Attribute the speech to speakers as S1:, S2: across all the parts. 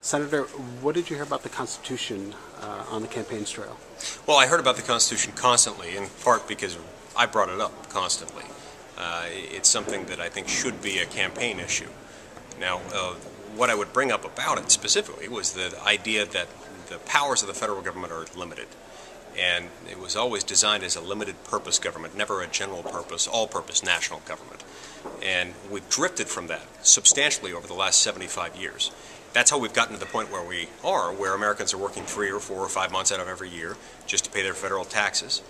S1: Senator, what did you hear about the Constitution on the campaign trail?
S2: Well, I heard about the Constitution constantly, in part because I brought it up constantly. It's something that I think should be a campaign issue. Now, what I would bring up about it specifically was the idea that the powers of the federal government are limited. And it was always designed as a limited purpose government, never a general purpose, all-purpose national government. And we've drifted from that substantially over the last 75 years. That's how we've gotten to the point where we are, where Americans are working 3 or 4 or 5 months out of every year just to pay their federal taxes.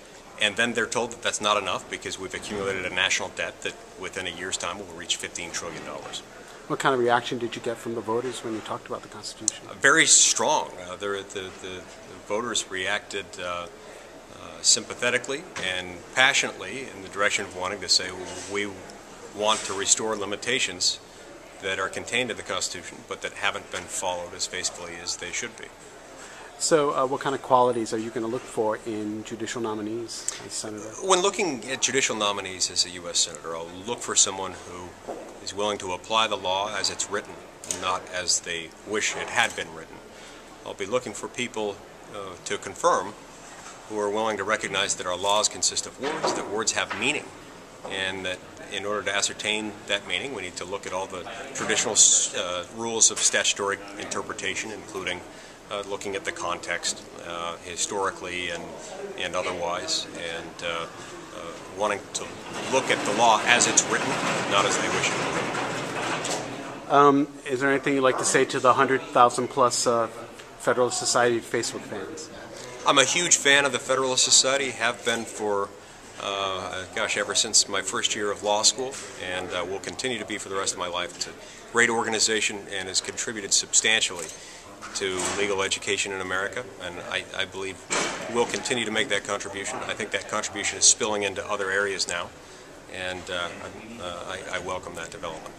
S2: And then they're told that that's not enough because we've accumulated a national debt that within a year's time will reach $15 trillion.
S1: What kind of reaction did you get from the voters when you talked about the Constitution?
S2: Very strong. The voters reacted sympathetically and passionately in the direction of wanting to say, well, we want to restore limitations that are contained in the Constitution, but that haven't been followed as faithfully as they should be.
S1: So what kind of qualities are you going to look for in judicial nominees as Senator?
S2: When looking at judicial nominees as a U.S. Senator, I'll look for someone who is willing to apply the law as it's written, not as they wish it had been written. I'll be looking for people to confirm who are willing to recognize that our laws consist of words, that words have meaning, and that in order to ascertain that meaning, we need to look at all the traditional rules of statutory interpretation, including looking at the context historically and otherwise, and wanting to look at the law as it's written, not as they wish it were.
S1: Is there anything you'd like to say to the 100,000 plus Federalist Society Facebook fans?
S2: I'm a huge fan of the Federalist Society, have been for ever since my first year of law school, and will continue to be for the rest of my life. It's a great organization and has contributed substantially to legal education in America, and I believe will continue to make that contribution. I think that contribution is spilling into other areas now, and I welcome that development.